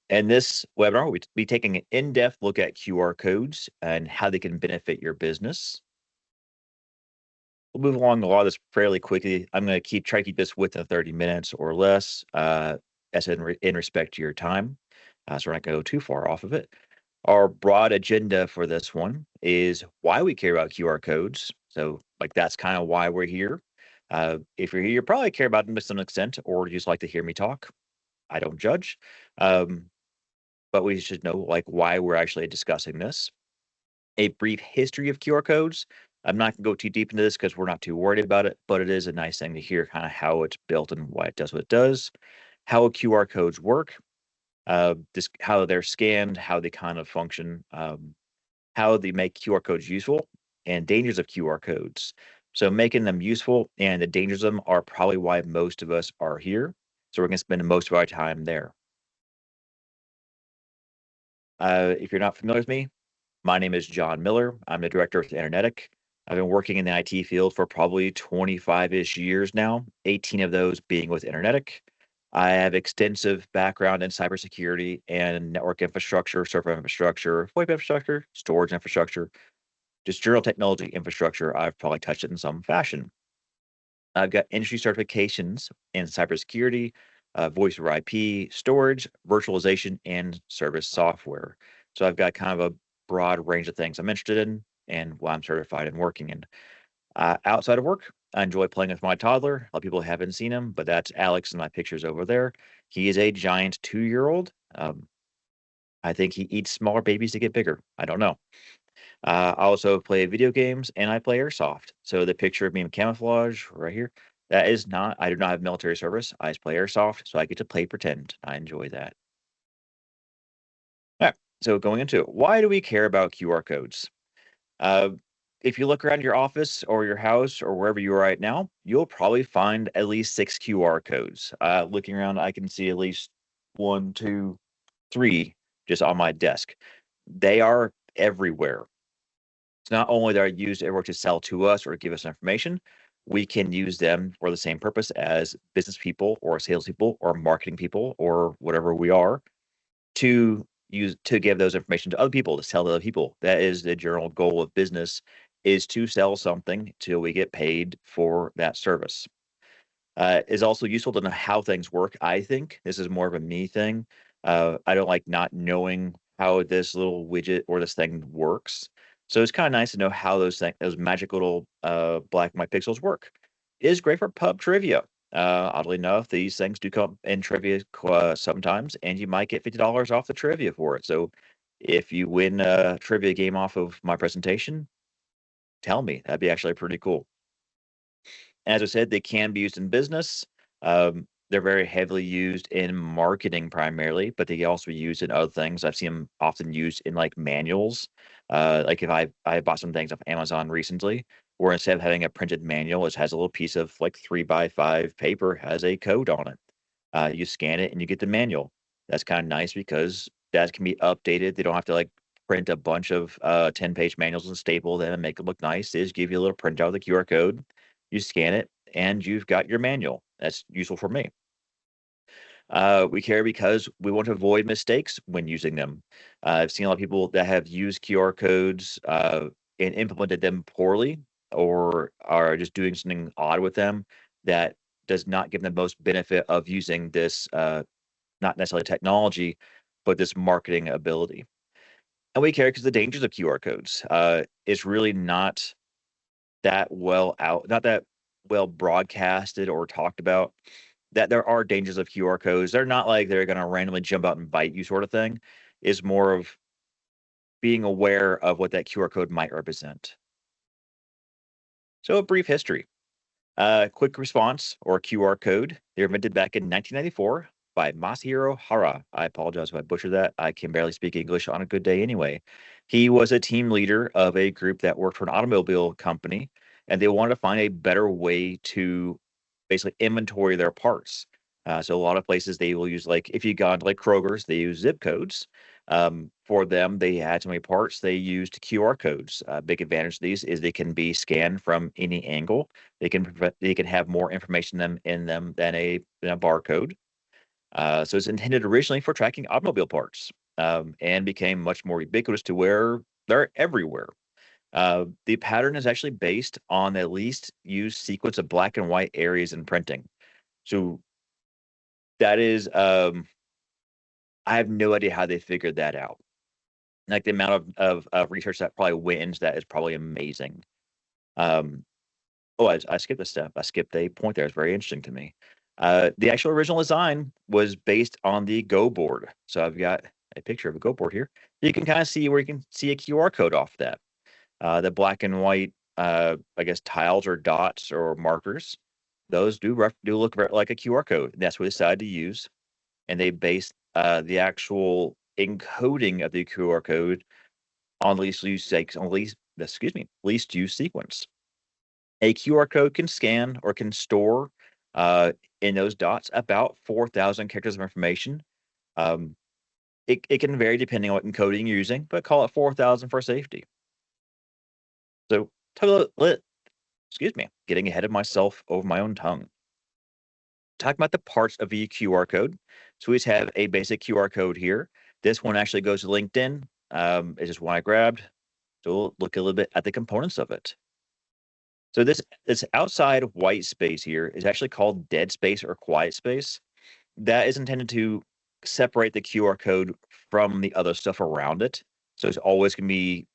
In this webinar, we'll be taking an in-depth look at QR codes and how they can benefit your business. We'll move along a lot of this fairly quickly. I'm going to try to keep this within 30 minutes or less, as in respect to your time. So we're not going to go too far off of it. Our broad agenda for this one is why we care about QR codes. So, like, that's kind of why we're here. If you're here, you probably care about them to some extent, or you just like to hear me talk. I don't judge. Um, but we should know, like, why we're actually discussing this. A brief history of QR codes. I'm not going to go too deep into this because we're not too worried about it, but it is a nice thing to hear kind of how it's built and why it does what it does, how QR codes work, how they're scanned, how they kind of function, how they make QR codes useful, and dangers of QR codes. So making them useful and the dangers of them are probably why most of us are here. So we're going to spend most of our time there. If you're not familiar with me, my name is John Miller. I'm the director of Internetic. I've been working in the IT field for probably 25-ish years now, 18 of those being with Internetic. I have extensive background in cybersecurity and network infrastructure, server infrastructure, VoIP infrastructure, storage infrastructure, just general technology infrastructure. I've probably touched it in some fashion. I've got industry certifications in cybersecurity, voice over IP, storage, virtualization, and service software. So I've got kind of a broad range of things I'm interested in and what I'm certified in working in. Outside of work, I enjoy playing with my toddler. A lot of people haven't seen him, but that's Alex in my pictures over there. He is a giant 2-year-old. I think he eats smaller babies to get bigger. I don't know. I also play video games and I play airsoft. So the picture of me in camouflage right here, that is not, I do not have military service. I just play airsoft, so I get to play pretend. I enjoy that. All right. So going into it, why do we care about QR codes? Uh, if you look around your office or your house or wherever you are right now, you'll probably find at least 6 QR codes. Looking around, I can see at least 1, 2, 3 just on my desk. They are everywhere. It's not only that are used everywhere to sell to us or give us information, we can use them for the same purpose as business people or salespeople or marketing people or whatever we are to use to give those information to other people, to sell to other people. That is the general goal of business, is to sell something till we get paid for that service. Is also useful to know how things work. I think this is more of a me thing. I don't like not knowing how this little widget or this thing works. So it's kind of nice to know how those magic little black and white pixels work. It is great for pub trivia. Oddly enough, these things do come in trivia sometimes, and you might get $50 off the trivia for it. So if you win a trivia game off of my presentation, tell me. That'd be actually pretty cool. As I said, they can be used in business. They're very heavily used in marketing primarily, but they can also be used in other things. I've seen them often used in like manuals. Like if I bought some things off Amazon recently, where instead of having a printed manual, it has a little piece of like 3x5 paper, has a code on it. You scan it and you get the manual. That's kind of nice because that can be updated. They don't have to like print a bunch of 10-page manuals and staple them and make them look nice. They just give you a little printout of the QR code, you scan it, and you've got your manual. That's useful for me. We care because we want to avoid mistakes when using them. I've seen a lot of people that have used QR codes and implemented them poorly or are just doing something odd with them that does not give them the most benefit of using this, not necessarily technology, but this marketing ability. And we care because the dangers of QR codes is really not that well broadcasted or talked about, that there are dangers of QR codes. They're not like they're going to randomly jump out and bite you sort of thing. Is more of being aware of what that QR code might represent. So a brief history. Quick response or QR code. They were invented back in 1994 by Masahiro Hara. I apologize if I butchered that. I can barely speak English on a good day anyway. He was a team leader of a group that worked for an automobile company, and they wanted to find a better way to basically inventory their parts. So a lot of places they will use, like if you got to like Kroger's, they use zip codes. For them, they had so many parts, they used QR codes. Big advantage of these is they can be scanned from any angle. They can have more information in them than a barcode. So it's intended originally for tracking automobile parts, and became much more ubiquitous to where they're everywhere. The pattern is actually based on the least used sequence of black and white areas in printing. So that is, I have no idea how they figured that out. Like the amount of research that probably went into that is probably amazing. Um, oh, I skipped a step. I skipped a point there. It's very interesting to me. The actual original design was based on the Go board. So I've got a picture of a Go board here. You can kind of see where you can see a QR code off that. The black and white, I guess, tiles or dots or markers. Those do look like a QR code. That's what they decided to use, and they based the actual encoding of the QR code on least use sequence. A QR code can scan or can store in those dots about 4,000 characters of information. Um, it can vary depending on what encoding you're using, but call it 4,000 for safety. So, excuse me, getting ahead of myself over my own tongue. Talking about the parts of the QR code. So we just have a basic QR code here. This one actually goes to LinkedIn. It's just one I grabbed. So we'll look a little bit at the components of it. So this outside white space here is actually called dead space or quiet space. That is intended to separate the QR code from the other stuff around it. So it's always going to be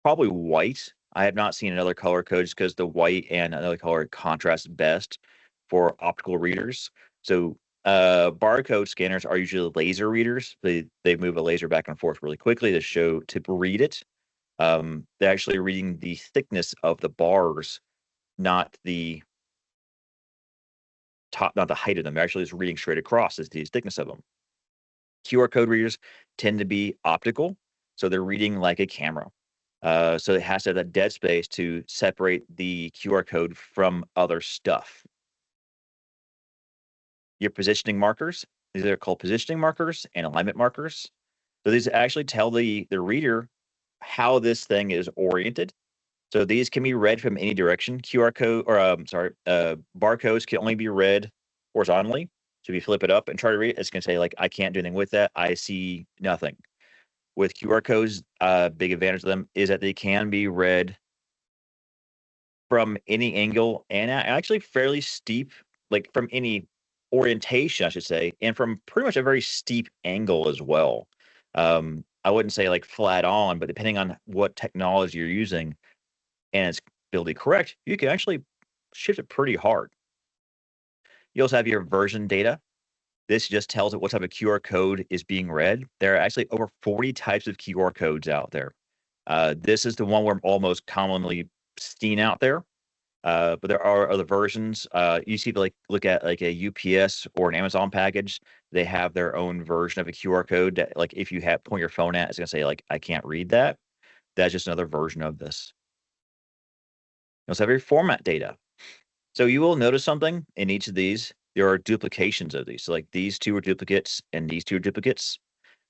probably white. I have not seen another color code just because the white and another color contrast best for optical readers. So barcode scanners are usually laser readers. They move a laser back and forth really quickly to read it. They're actually reading the thickness of the bars, not the not the height of them. They're actually just reading straight across as the thickness of them. QR code readers tend to be optical, so they're reading like a camera. So it has to have that dead space to separate the QR code from other stuff. Your positioning markers, these are called positioning markers and alignment markers. So these actually tell the reader how this thing is oriented. So these can be read from any direction. QR code, or barcodes can only be read horizontally. So if you flip it up and try to read it, it's going to say like, I can't do anything with that. I see nothing. With QR codes, big advantage of them is that they can be read from any angle and actually fairly steep, like from any orientation, I should say, and from pretty much a very steep angle as well. I wouldn't say like flat on, but depending on what technology you're using and it's ability correct, you can actually shift it pretty hard. You also have your version data. This just tells it what type of QR code is being read. There are actually over 40 types of QR codes out there. This is the one we're almost commonly seen out there. But there are other versions. You see, like look at like a UPS or an Amazon package. They have their own version of a QR code that, like, if you have point your phone at, it's gonna say like, I can't read that. That's just another version of this. You also have your format data. So you will notice something in each of these. There are duplications of these. So like these two are duplicates and these two are duplicates.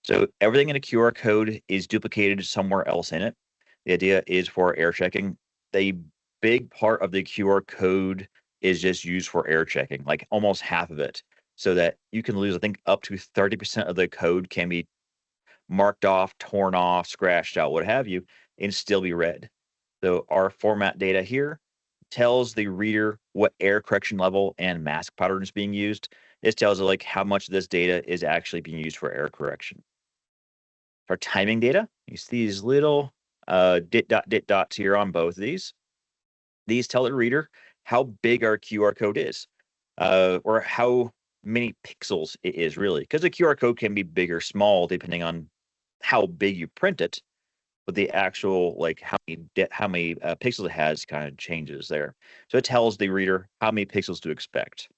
So everything in a QR code is duplicated somewhere else in it. The idea is for air checking. The big part of the QR code is just used for air checking, like almost half of it, so that you can lose, I think, up to 30% of the code can be marked off, torn off, scratched out, what have you, and still be read. So our format data here tells the reader what air correction level and mask pattern is being used. This tells it like how much of this data is actually being used for air correction. For timing data, you see these little dit dots here on both of these. These tell the reader how big our QR code is, or how many pixels it is really, because the QR code can be big or small depending on how big you print it, but the actual like how many pixels it has kind of changes there. So it tells the reader how many pixels to expect.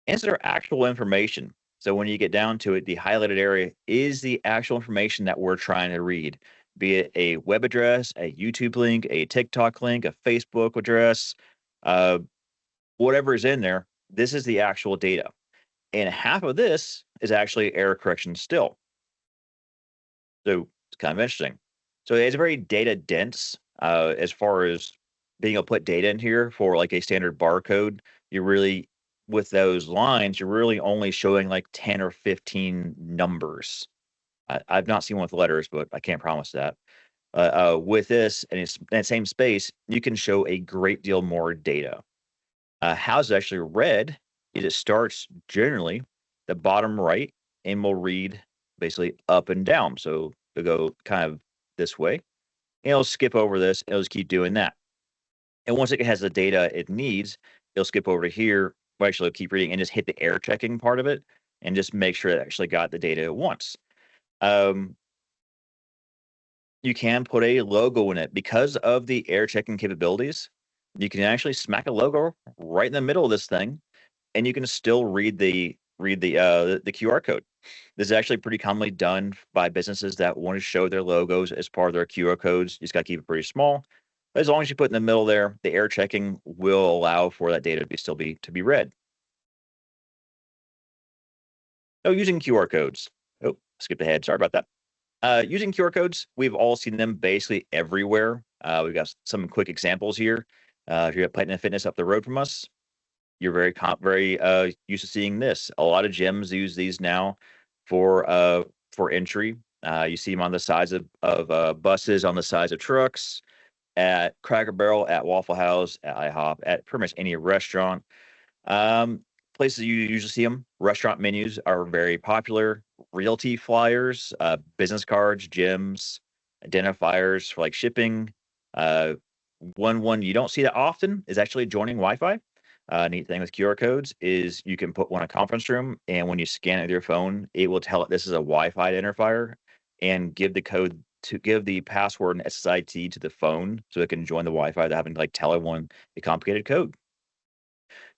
Answer actual information. So when you get down to it, the highlighted area is the actual information that we're trying to read, be it a web address, a YouTube link, a TikTok link, a Facebook address, uh, whatever is in there. This is the actual data. And half of this is actually error correction still. So it's kind of interesting. So it's very data dense as far as being able to put data in here for like a standard barcode. You really with those lines, you're really only showing like 10 or 15 numbers. I've not seen one with letters, but I can't promise that. With this and it's in that same space, you can show a great deal more data. How it's actually read is it starts generally the bottom right and will read basically up and down. So it'll go kind of this way, and it'll skip over this, and it'll just keep doing that. And once it has the data it needs, it'll skip over to here. Well, actually, it'll keep reading and just hit the error checking part of it, and just make sure it actually got the data it wants. Um, you can put a logo in it because of the error checking capabilities. You can actually smack a logo right in the middle of this thing, and you can still read the QR code. This is actually pretty commonly done by businesses that want to show their logos as part of their QR codes. You just got to keep it pretty small. But as long as you put in the middle there, the error checking will allow for that data to be read. Oh, using QR codes. Oh, skipped ahead. Sorry about that. Using QR codes, we've all seen them basically everywhere. We've got some quick examples here. If you're at Platinum Fitness up the road from us, you're very used to seeing this. A lot of gyms use these now for entry. You see them on the sides of buses, on the sides of trucks, at Cracker Barrel, at Waffle House, at IHOP, at pretty much any restaurant. Um, Places you usually see them. Restaurant menus are very popular. Realty flyers, business cards, gyms, identifiers for like shipping. Uh, one you don't see that often is actually joining Wi-Fi. Neat thing with QR codes is you can put one in a conference room, and when you scan it with your phone, it will tell it this is a Wi-Fi identifier, and give the password and SSID to the phone so it can join the Wi-Fi without having to like tell everyone a complicated code.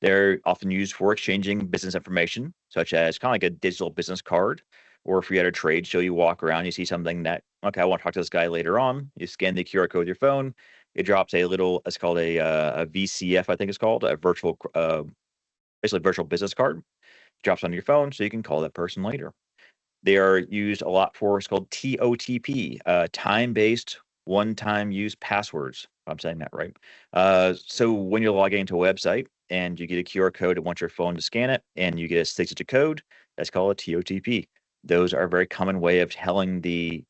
They're often used for exchanging business information, such as kind of like a digital business card. Or if you're at a trade show, you walk around, you see something that, okay, I want to talk to this guy later on. You scan the QR code with your phone. It drops a little, it's called a VCF, I think it's called, basically virtual business card. Drops onto your phone so you can call that person later. They are used a lot for what's called TOTP, time-based one-time use passwords. If I'm saying that right. So when you're logging into a website and you get a QR code and want your phone to scan it, and you get a six-digit code, that's called a TOTP. Those are a very common way of telling the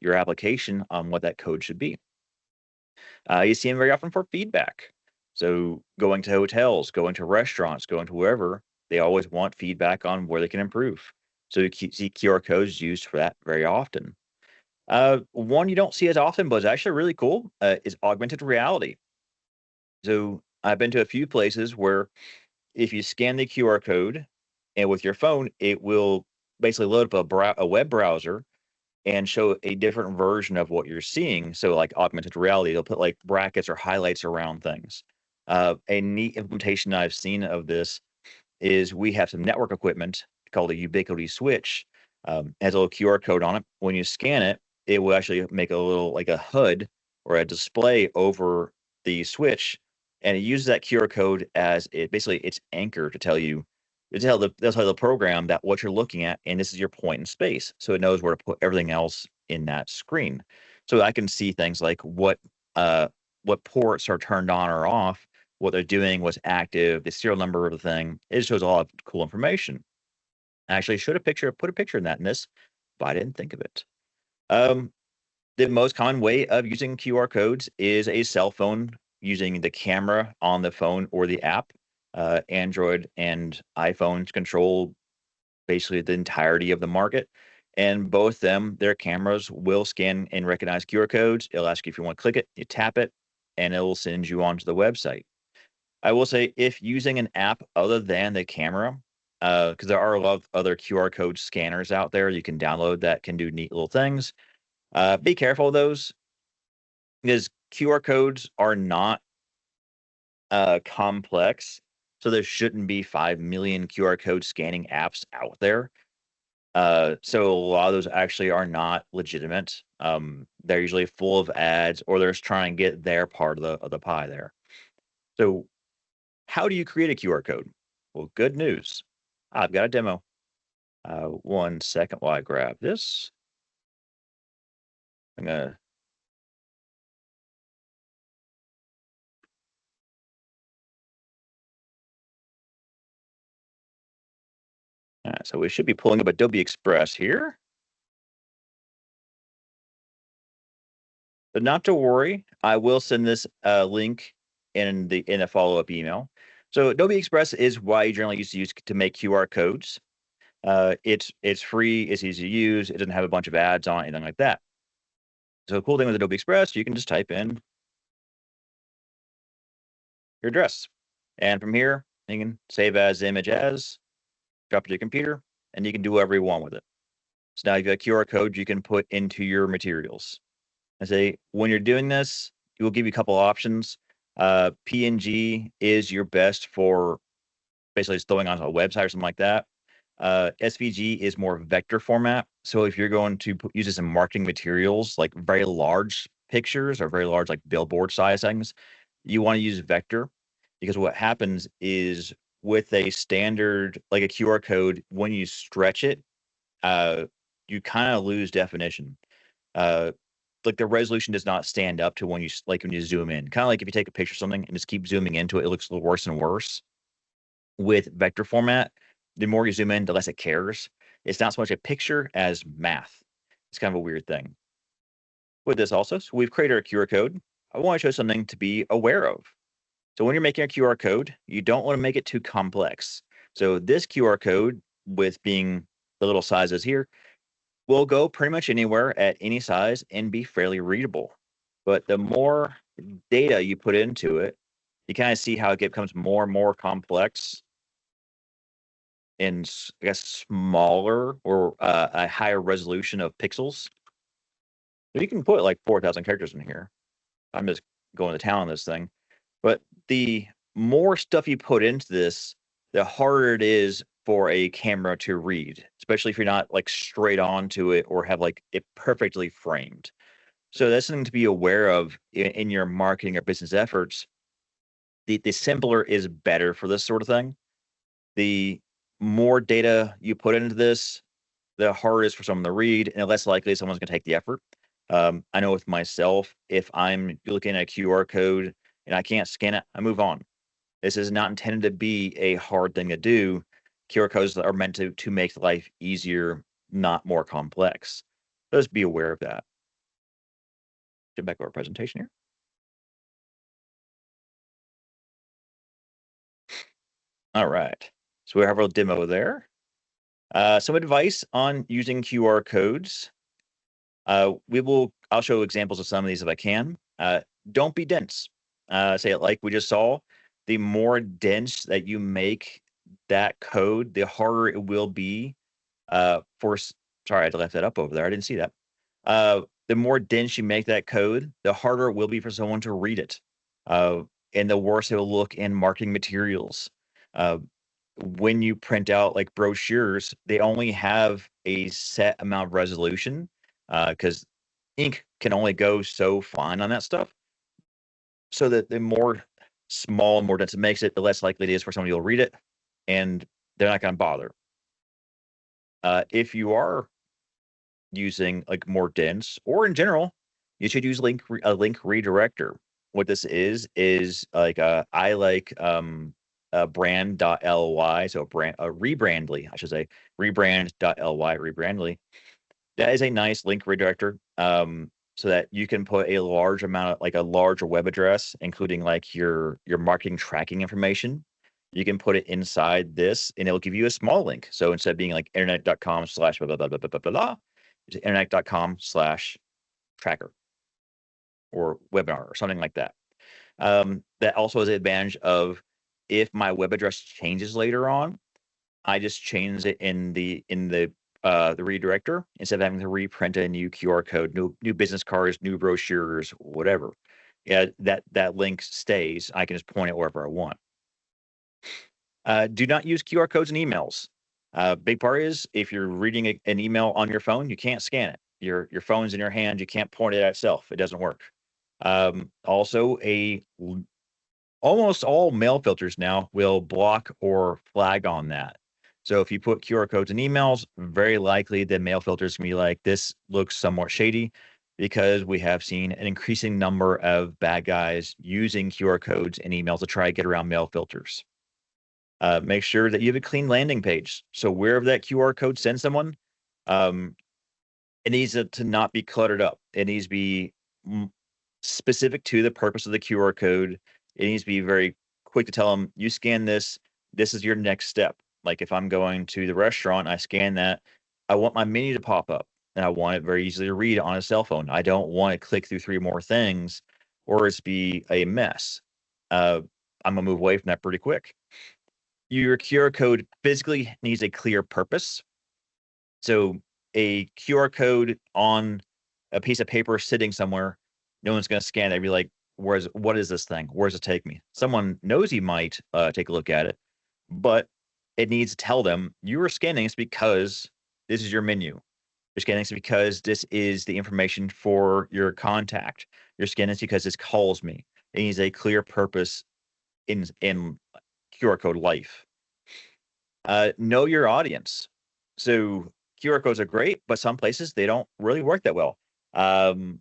your application on what that code should be. You see them very often for feedback. So going to hotels, going to restaurants, going to wherever, they always want feedback on where they can improve. So you see QR codes used for that very often. One you don't see as often, but is actually really cool, is augmented reality. So I've been to a few places where if you scan the QR code and with your phone, it will basically load up a web browser and show a different version of what you're seeing. So, like augmented reality, they'll put like brackets or highlights around things. A neat implementation I've seen of this is we have some network equipment called a Ubiquity switch. Has a little QR code on it. When you scan it, it will actually make a little like a HUD or a display over the switch, and it uses that QR code as its anchor to tell the program that what you're looking at, and this is your point in space, so it knows where to put everything else in that screen. So I can see things like what ports are turned on or off, what they're doing, what's active, the serial number of the thing. It shows a lot of cool information. I actually put a picture in that in this, but I didn't think of it. Um, the most common way of using QR codes is a cell phone using the camera on the phone or the app. Android and iPhones control basically the entirety of the market. And both them, their cameras will scan and recognize QR codes. It'll ask you if you want to click it, you tap it, and it will send you onto the website. I will say if using an app other than the camera, because there are a lot of other QR code scanners out there you can download that can do neat little things. Be careful of those because QR codes are not complex. So there shouldn't be 5 million QR code scanning apps out there. So a lot of those actually are not legitimate. They're usually full of ads or they're just trying to get their part of the pie there. So how do you create a QR code? Well, good news. I've got a demo. One second while I grab this. I'm gonna All right, so we should be pulling up Adobe Express here. But not to worry, I will send this link in a follow-up email. So Adobe Express is what I generally used to use to make QR codes. It's free, it's easy to use, it doesn't have a bunch of ads on it, anything like that. So the cool thing with Adobe Express, you can just type in your address. And from here, you can save as image as, drop it to your computer, and you can do whatever you want with it. So now you've got a QR code you can put into your materials. I say when you're doing this, it will give you a couple options. PNG is your best for basically just throwing onto a website or something like that. SVG is more vector format. So if you're going to use this in marketing materials, like very large pictures or very large, like billboard size things, you want to use vector because what happens is with a standard, like a QR code, when you stretch it, you kind of lose definition. Like the resolution does not stand up to when you zoom in. Kind of like if you take a picture of something and just keep zooming into it, it looks a little worse and worse. With vector format, the more you zoom in, the less it cares. It's not so much a picture as math. It's kind of a weird thing. With this also, so we've created our QR code. I want to show something to be aware of. So when you're making a QR code, you don't want to make it too complex. So this QR code, with being the little sizes here, will go pretty much anywhere at any size and be fairly readable. But the more data you put into it, you kind of see how it becomes more and more complex and I guess smaller or a higher resolution of pixels. So you can put like 4,000 characters in here. I'm just going to town on this thing. But the more stuff you put into this, the harder it is for a camera to read, especially if you're not like straight onto it or have like it perfectly framed. So that's something to be aware of in your marketing or business efforts. The simpler is better for this sort of thing. The more data you put into this, the harder it is for someone to read, and the less likely someone's going to take the effort. I know with myself, if I'm looking at a QR code and I can't scan it, I move on. This is not intended to be a hard thing to do. QR codes are meant to make life easier, not more complex. Just be aware of that. Get back to our presentation here. All right. So we have our demo there. Some advice on using QR codes. I'll show examples of some of these if I can. Don't be dense. Say it like we just saw. The more dense that you make that code, the harder it will be sorry, I had to left that up over there. I didn't see that. The more dense you make that code, the harder it will be for someone to read it. And the worse it will look in marketing materials. When you print out like brochures, they only have a set amount of resolution because ink can only go so fine on that stuff. So that the more small and more dense it makes it, the less likely it is for somebody to read it, and they're not going to bother. If you are using like more dense or in general, you should use a link redirector. What this is like I like brand.ly, so rebrandly, I should say, rebrand.ly, rebrandly. That is a nice link redirector, so that you can put a large amount of like a larger web address, including like your marketing tracking information. You can put it inside this, and it'll give you a small link. So instead of being like internet.com/blah blah blah blah blah blah blah, blah it's internet.com/tracker or webinar or something like that. That also has the advantage of if my web address changes later on, I just change it in the redirector instead of having to reprint a new QR code, new business cards, new brochures, whatever. Yeah, that link stays. I can just point it wherever I want. Do not use QR codes in emails. Big part is if you're reading an email on your phone, you can't scan it. Your phone's in your hand. You can't point it at itself. It doesn't work. Also, almost all mail filters now will block or flag on that. So if you put QR codes in emails, very likely the mail filters can be like, this looks somewhat shady, because we have seen an increasing number of bad guys using QR codes in emails to try to get around mail filters. Make sure that you have a clean landing page. So wherever that QR code sends someone, um, it needs to not be cluttered up. It needs to be specific to the purpose of the QR code. It needs to be very quick to tell them, you scan this, this is your next step. Like if I'm going to the restaurant, I scan that, I want my menu to pop up and I want it very easily to read on a cell phone. I don't want to click through 3 more things or it's be a mess. I'm gonna move away from that pretty quick. Your QR code physically needs a clear purpose. So a QR code on a piece of paper sitting somewhere, no one's going to scan it and be like, what is this thing? Where does it take me? Someone knows he might take a look at it, but it needs to tell them you are scanning this because this is your menu. You're scanning this because this is the information for your contact. You're scanning this because this calls me. It needs a clear purpose in QR code life. Know your audience. So QR codes are great, but some places they don't really work that well. I'm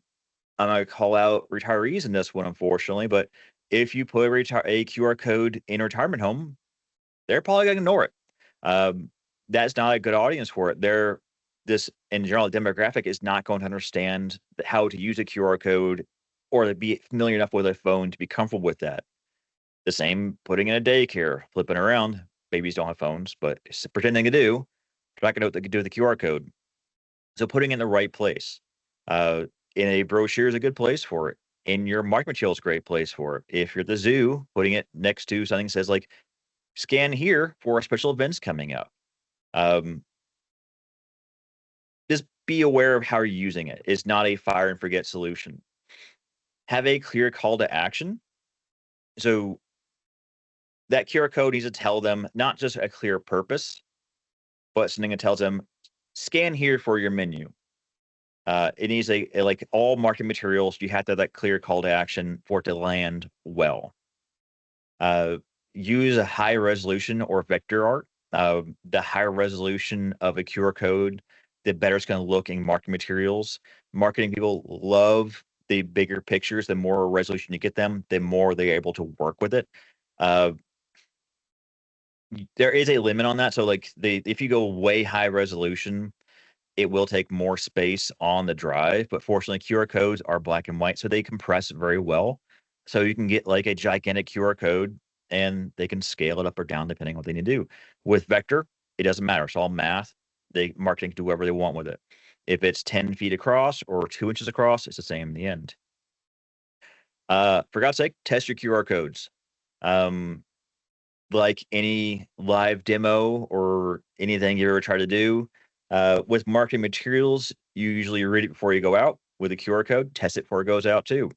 gonna call out retirees in this one, unfortunately, but if you put a QR code in a retirement home, they're probably gonna ignore it. That's not a good audience for it. This in general demographic is not going to understand how to use a QR code or to be familiar enough with a phone to be comfortable with that. The same putting in a daycare, flipping around. Babies don't have phones, but pretending to do. They're not gonna know what they can do with the QR code. So putting it in the right place. In a brochure is a good place for it. In your marketing material is a great place for it. If you're at the zoo, putting it next to something that says like, scan here for special events coming up. Just be aware of how you're using it. It's not a fire and forget solution. Have a clear call to action. So that QR code needs to tell them not just a clear purpose, but something that tells them, scan here for your menu. It needs like all marketing materials, you have to have that clear call to action for it to land well. Use a high resolution or vector art. The higher resolution of a QR code, the better it's going to look in marketing materials. Marketing people love the bigger pictures. The more resolution you get them, the more they're able to work with it. There is a limit on that. So like if you go way high resolution, it will take more space on the drive, but fortunately QR codes are black and white, so they compress very well. So you can get like a gigantic QR code and they can scale it up or down depending on what they need to do. With vector, it doesn't matter. It's all math. Marketing can do whatever they want with it. If it's 10 feet across or 2 inches across, it's the same in the end. For God's sake, test your QR codes. Like any live demo or anything you ever try to do, with marketing materials, you usually read it before you go out. With a QR code, test it before it goes out too.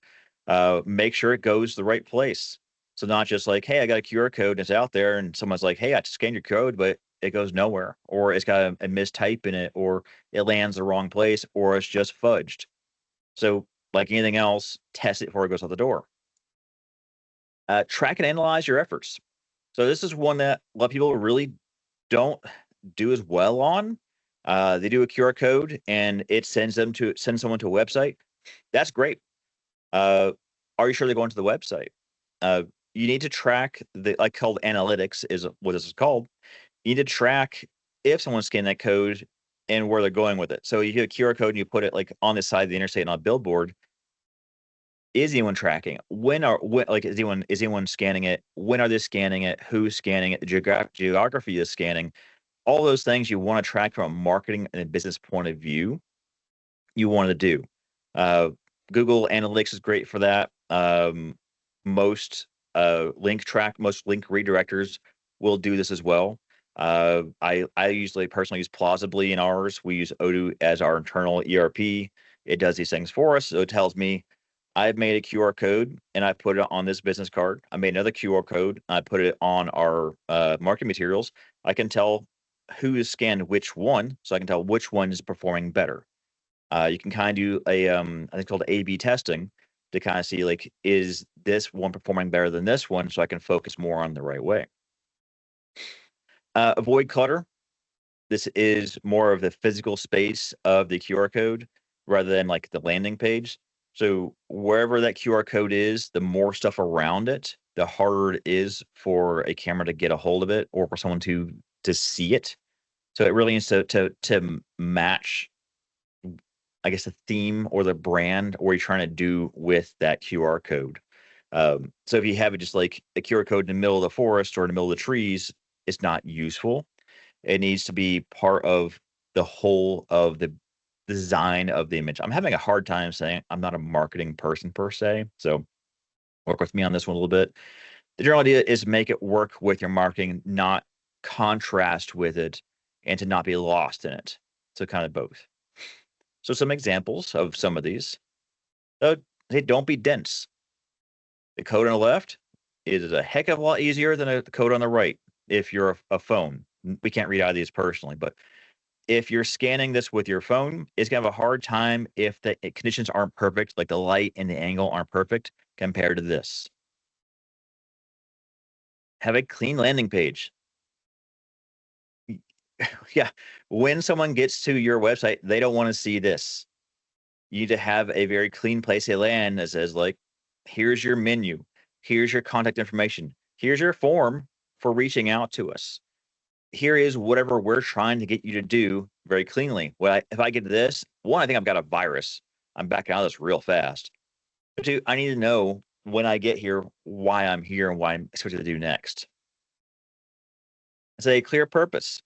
Make sure it goes the right place. So not just like, hey, I got a QR code and it's out there, and someone's like, hey, I scanned your code, but it goes nowhere, or it's got a mistype in it, or it lands the wrong place, or it's just fudged. So like anything else, test it before it goes out the door. Track and analyze your efforts. So this is one that a lot of people really don't do as well on. They do a QR code and it sends someone to a website. That's great. Are you sure they're going to the website? You need to track like called analytics is what this is called. You need to track if someone's scanning that code and where they're going with it. So you get a QR code and you put it like on the side of the interstate on a billboard. Is anyone tracking? Is anyone scanning it? When are they scanning it? Who's scanning it? The geography is scanning. All those things you want to track from a marketing and a business point of view, you want to do. Google Analytics is great for that. Most link redirectors will do this as well. I usually personally use Plausibly in ours. We use Odoo as our internal ERP. It does these things for us. So it tells me I've made a QR code and I put it on this business card. I made another QR code. I put it on our marketing materials. I can tell who has scanned which one, so I can tell which one is performing better. You can kind of do I think it's called A/B testing to kind of see like, is this one performing better than this one, so I can focus more on the right way. Avoid clutter. This is more of the physical space of the QR code rather than like the landing page. So wherever that QR code is, the more stuff around it the harder it is for a camera to get a hold of it or for someone to see it. So it really needs to match, I guess, the theme or the brand or what you're trying to do with that QR code. So if you have it just like a QR code in the middle of the forest or in the middle of the trees, it's not useful. It needs to be part of the whole of the design of the image. I'm having a hard time saying I'm not a marketing person per se, so work with me on this one a little bit. The general idea is make it work with your marketing, not contrast with it, and to not be lost in it. So kind of both. So some examples of some of these. Uh, Hey, don't be dense. The code on the left is a heck of a lot easier than the code on the right if you're a phone. We can't read out of these personally, but if you're scanning this with your phone, it's gonna have a hard time if the conditions aren't perfect, like the light and the angle aren't perfect compared to this. Have a clean landing page. Yeah, when someone gets to your website, they don't want to see this. You need to have a very clean place they land that says, like, here's your menu, here's your contact information, here's your form for reaching out to us. Here is whatever we're trying to get you to do very cleanly. Well, if I get to this, one, I think I've got a virus. I'm backing out of this real fast. But two, I need to know when I get here why I'm here and what I'm expected to do next. It's a clear purpose.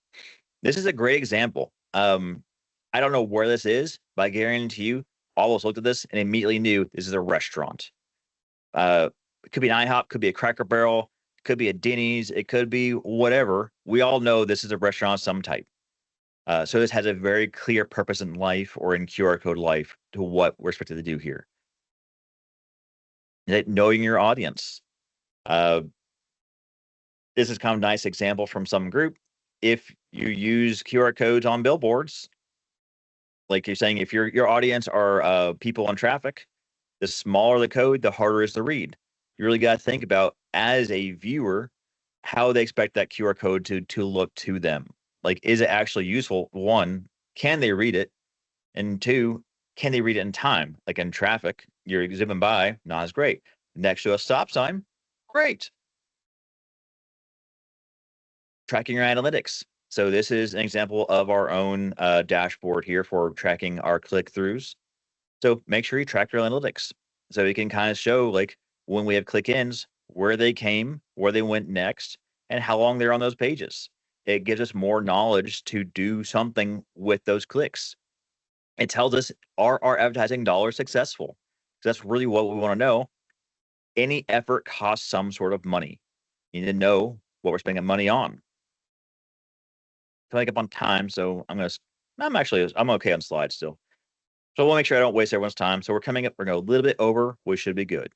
This is a great example. I don't know where this is, but I guarantee you, all of us looked at this and immediately knew this is a restaurant. It could be an IHOP, could be a Cracker Barrel, could be a Denny's, it could be whatever. We all know this is a restaurant of some type. So this has a very clear purpose in life or in QR code life to what we're expected to do here. Knowing your audience. Uh, this is kind of a nice example from some group. If you use QR codes on billboards, like you're saying, if your audience are people on traffic, the smaller the code, the harder it is to read. You really got to think about as a viewer how they expect that QR code to look to them. Like, is it actually useful? One, can they read it? And two, can they read it in time? Like in traffic, you're zipping by, not as great. Next to a stop sign, great. Tracking your analytics. So this is an example of our own dashboard here for tracking our click-throughs. So make sure you track your analytics. So you can kind of show like when we have click-ins, where they came, where they went next, and how long they're on those pages. It gives us more knowledge to do something with those clicks. It tells us, are our advertising dollars successful? So that's really what we want to know. Any effort costs some sort of money. You need to know what we're spending money on. Coming up on time, so I'm okay on slides still. So I want to make sure I don't waste everyone's time. So we're going a little bit over. We should be good.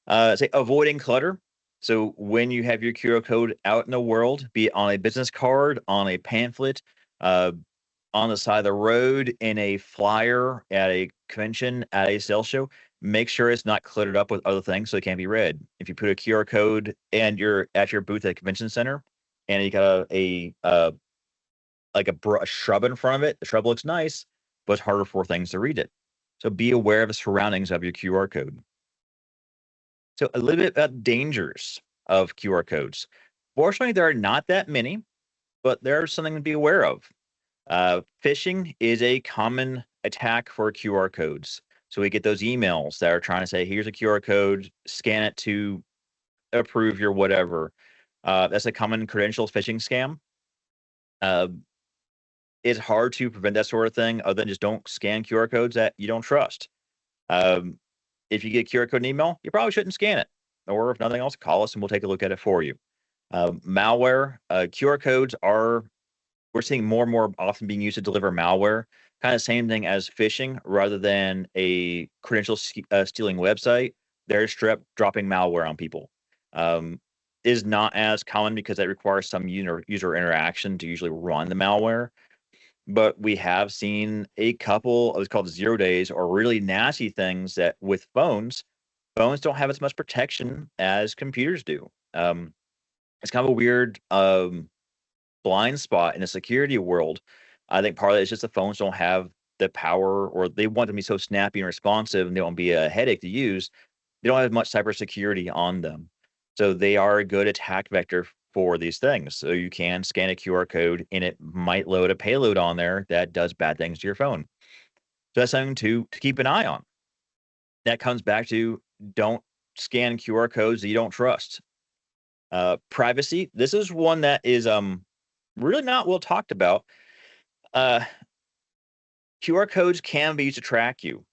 Say avoiding clutter. So when you have your QR code out in the world, be it on a business card, on a pamphlet, uh, on the side of the road, in a flyer, at a convention, at a sales show, make sure it's not cluttered up with other things so it can't be read. If you put a QR code and you're at your booth at a convention center and you got a shrub in front of it, the shrub looks nice, but it's harder for things to read it. So be aware of the surroundings of your QR code. So a little bit about dangers of QR codes. Fortunately, there are not that many, but there's something to be aware of. Phishing is a common attack for QR codes. So we get those emails that are trying to say, here's a QR code, scan it to approve your whatever. That's a common credentials phishing scam. Uh, it's hard to prevent that sort of thing other than just don't scan QR codes that you don't trust. Um, if you get a QR code in email, you probably shouldn't scan it. Or if nothing else, call us and we'll take a look at it for you. Malware, QR codes we're seeing more and more often being used to deliver malware. Kind of same thing as phishing rather than a credential stealing website. They're dropping malware on people. Is not as common because it requires some user interaction to usually run the malware. But we have seen a couple of what's called 0 days or really nasty things that with phones don't have as much protection as computers do. It's kind of a weird blind spot in the security world. I think part of it is just the phones don't have the power, or they want them to be so snappy and responsive, and they won't be a headache to use. They don't have much cybersecurity on them. So they are a good attack vector for these things. So you can scan a QR code and it might load a payload on there that does bad things to your phone. So that's something to keep an eye on. That comes back to don't scan QR codes that you don't trust. Privacy. This is one that is really not well talked about. Uh, QR codes can be used to track you.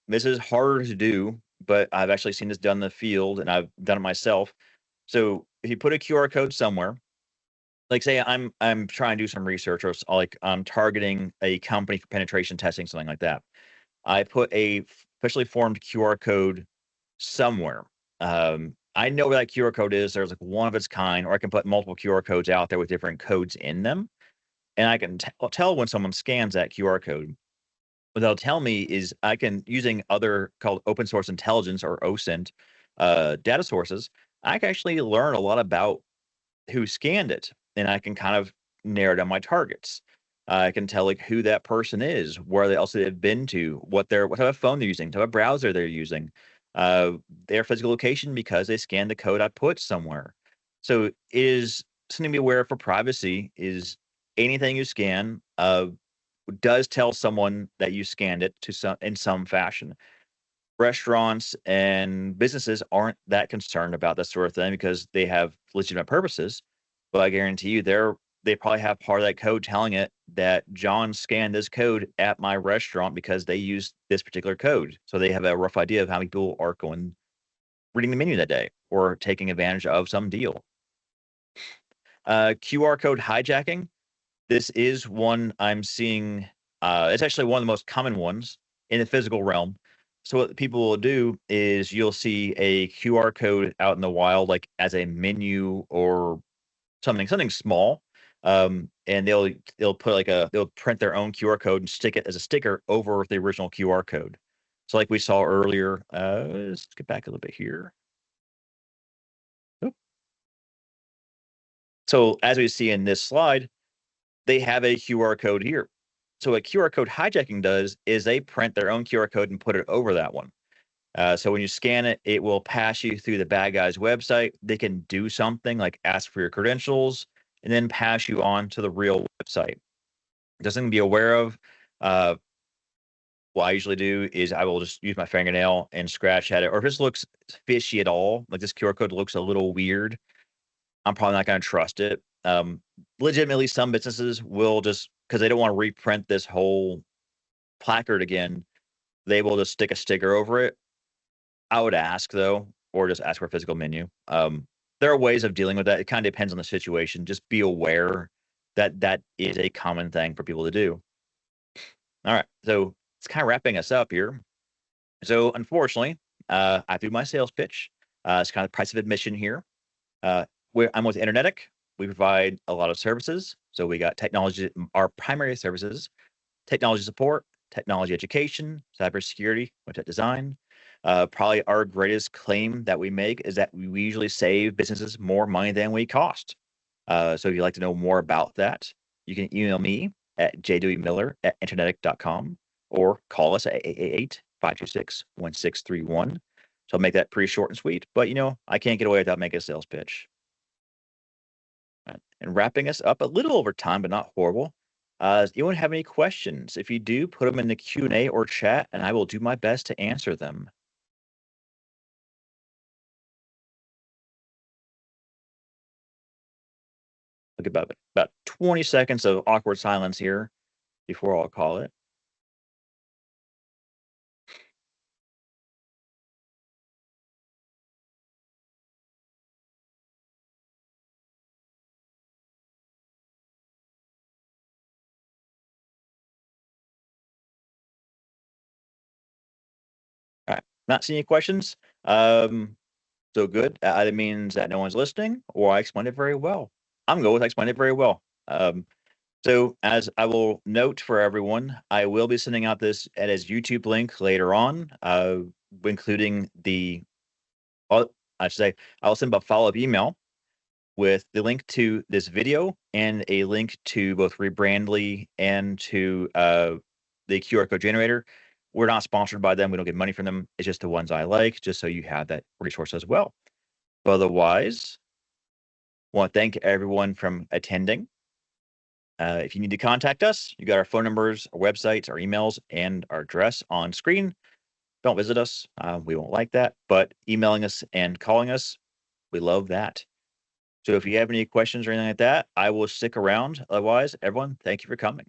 This is harder to do, but I've actually seen this done in the field and I've done it myself. So if you put a QR code somewhere, like say I'm trying to do some research or like I'm targeting a company for penetration testing, something like that. I put a officially formed QR code somewhere. I know where that QR code is. There's like one of its kind, or I can put multiple QR codes out there with different codes in them, and I can tell when someone scans that QR code. What they'll tell me is I can using other called open source intelligence or OSINT data sources. I can actually learn a lot about who scanned it, and I can kind of narrow down my targets. I can tell like who that person is, where else they've been to, what type of phone they're using, type of browser they're using, uh, their physical location because they scanned the code I put somewhere. So it is something to be aware of for privacy is anything you scan does tell someone that you scanned it to some in some fashion. Restaurants and businesses aren't that concerned about this sort of thing because they have legitimate purposes. But I guarantee you, they probably have part of that code telling it that John scanned this code at my restaurant because they used this particular code. So they have a rough idea of how many people are going reading the menu that day or taking advantage of some deal. QR code hijacking. This is one I'm seeing. It's actually one of the most common ones in the physical realm. So what people will do is you'll see a QR code out in the wild, like as a menu or something small, and they'll put they'll print their own QR code and stick it as a sticker over the original QR code. So like we saw earlier, let's get back a little bit here. Oop. So as we see in this slide, they have a QR code here. So what QR code hijacking does is they print their own QR code and put it over that one. So when you scan it, it will pass you through the bad guy's website. They can do something like ask for your credentials and then pass you on to the real website. Just something to be aware of. Uh, what I usually do is I will just use my fingernail and scratch at it. Or if this looks fishy at all, like this QR code looks a little weird, I'm probably not going to trust it. Legitimately, some businesses will just because they don't want to reprint this whole placard again, they will just stick a sticker over it. I would ask though, or just ask for a physical menu. There are ways of dealing with that. It kind of depends on the situation. Just be aware that that is a common thing for people to do. All right, so it's kind of wrapping us up here. So unfortunately, I do my sales pitch. It's kind of price of admission here. Uh, I'm with Internetic. We provide a lot of services. So we got technology, our primary services, technology support, technology education, cybersecurity, website design. Probably our greatest claim that we make is that we usually save businesses more money than we cost. So if you'd like to know more about that, you can email me at jdewey.miller@internetic.com or call us at 888-526-1631. So I'll make that pretty short and sweet, but I can't get away without making a sales pitch. And wrapping us up a little over time, but not horrible. Does anyone have any questions? If you do, put them in the Q&A or chat, and I will do my best to answer them. Look about 20 seconds of awkward silence here before I'll call it. All right, not seeing any questions. So good. That either means that no one's listening or I explained it very well. I'm going with I explained it very well. So as I will note for everyone, I will be sending out this at his YouTube link later on, including I should say, I'll send a follow-up email with the link to this video and a link to both Rebrandly and to the QR code generator. We're not sponsored by them. We don't get money from them. It's just the ones I like, just so you have that resource as well. Otherwise, want to thank everyone from attending. If you need to contact us, you got our phone numbers, our websites, our emails, and our address on screen. Don't visit us. We won't like that, but emailing us and calling us, we love that. So if you have any questions or anything like that, I will stick around. Otherwise, everyone, thank you for coming.